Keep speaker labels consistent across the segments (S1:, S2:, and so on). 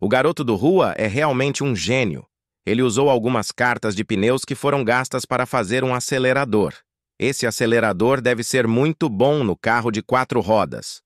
S1: O garoto do Rua é realmente um gênio. Ele usou algumas cartas de pneus que foram gastas para fazer um acelerador. Esse acelerador deve ser muito bom no carro de 4 rodas.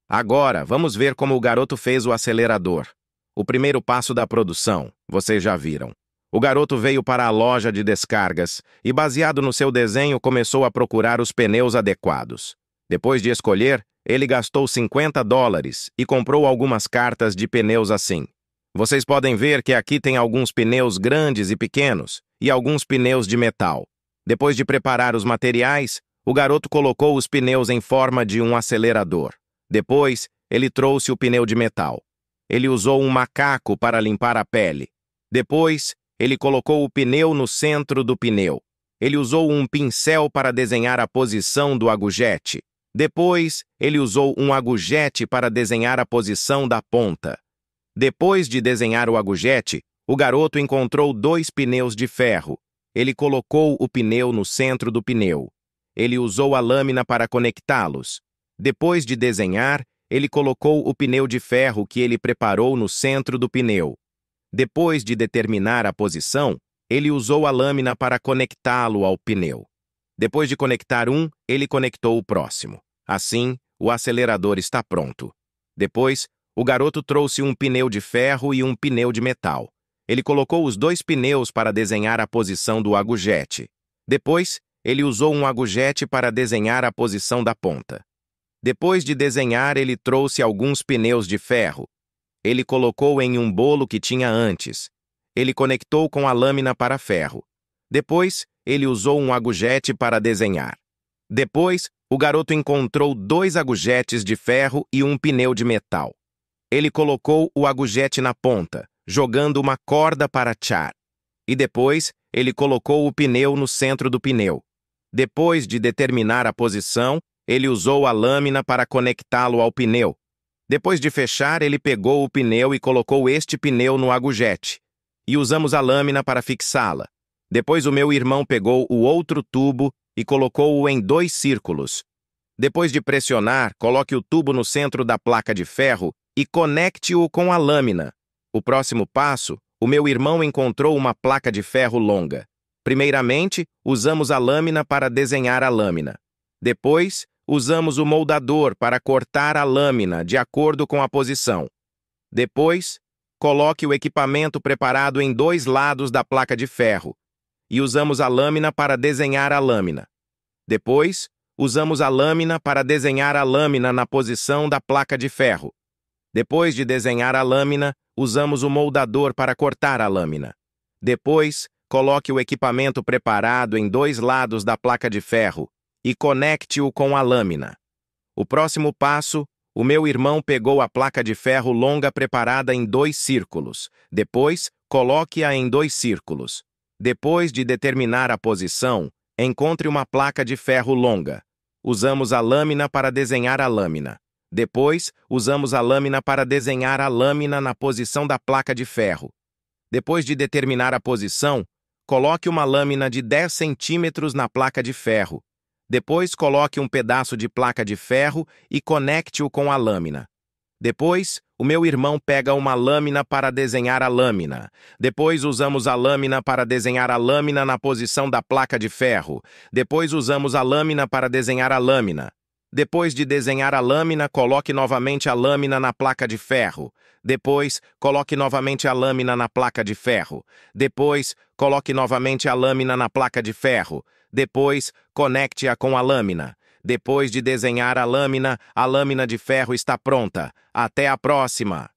S1: Agora, vamos ver como o garoto fez o acelerador. O primeiro passo da produção, vocês já viram. O garoto veio para a loja de descargas e, baseado no seu desenho, começou a procurar os pneus adequados. Depois de escolher, ele gastou $50 e comprou algumas cartas de pneus assim. Vocês podem ver que aqui tem alguns pneus grandes e pequenos e alguns pneus de metal. Depois de preparar os materiais, o garoto colocou os pneus em forma de um acelerador. Depois, ele trouxe o pneu de metal. Ele usou um macaco para limpar a pele. Depois, ele colocou o pneu no centro do pneu. Ele usou um pincel para desenhar a posição do agujete. Depois, ele usou um agujete para desenhar a posição da ponta. Depois de desenhar o agujete, o garoto encontrou 2 pneus de ferro. Ele colocou o pneu no centro do pneu. Ele usou a lâmina para conectá-los. Depois de desenhar, ele colocou o pneu de ferro que ele preparou no centro do pneu. Depois de determinar a posição, ele usou a lâmina para conectá-lo ao pneu. Depois de conectar um, ele conectou o próximo. Assim, o acelerador está pronto. Depois, o garoto trouxe um pneu de ferro e um pneu de metal. Ele colocou os 2 pneus para desenhar a posição do agujete. Depois, ele usou um agujete para desenhar a posição da ponta. Depois de desenhar, ele trouxe alguns pneus de ferro. Ele colocou em um bolo que tinha antes. Ele conectou com a lâmina para ferro. Depois, ele usou um agujete para desenhar. Depois, o garoto encontrou 2 agujetes de ferro e um pneu de metal. Ele colocou o agujete na ponta, jogando uma corda para char. E depois, ele colocou o pneu no centro do pneu. Depois de determinar a posição, ele usou a lâmina para conectá-lo ao pneu. Depois de fechar, ele pegou o pneu e colocou este pneu no agujete. E usamos a lâmina para fixá-la. Depois o meu irmão pegou o outro tubo e colocou-o em 2 círculos. Depois de pressionar, coloque o tubo no centro da placa de ferro e conecte-o com a lâmina. O próximo passo, o meu irmão encontrou uma placa de ferro longa. Primeiramente, usamos a lâmina para desenhar a lâmina. Depois, usamos o moldador para cortar a lâmina de acordo com a posição. Depois, coloque o equipamento preparado em 2 lados da placa de ferro. E usamos a lâmina para desenhar a lâmina. Depois, usamos a lâmina para desenhar a lâmina na posição da placa de ferro. Depois de desenhar a lâmina, usamos o moldador para cortar a lâmina. Depois, coloque o equipamento preparado em 2 lados da placa de ferro e conecte-o com a lâmina. O próximo passo, o meu irmão pegou a placa de ferro longa preparada em 2 círculos. Depois, coloque-a em 2 círculos. Depois de determinar a posição, encontre uma placa de ferro longa. Usamos a lâmina para desenhar a lâmina. Depois, usamos a lâmina para desenhar a lâmina na posição da placa de ferro. Depois de determinar a posição, coloque uma lâmina de 10 centímetros na placa de ferro. Depois, coloque um pedaço de placa de ferro e conecte-o com a lâmina. Depois, o meu irmão pega uma lâmina para desenhar a lâmina. Depois, usamos a lâmina para desenhar a lâmina na posição da placa de ferro. Depois, usamos a lâmina para desenhar a lâmina. Depois de desenhar a lâmina, coloque novamente a lâmina na placa de ferro. Depois, coloque novamente a lâmina na placa de ferro. Depois, coloque novamente a lâmina na placa de ferro. Depois, conecte-a com a lâmina. Depois de desenhar a lâmina de ferro está pronta. Até a próxima!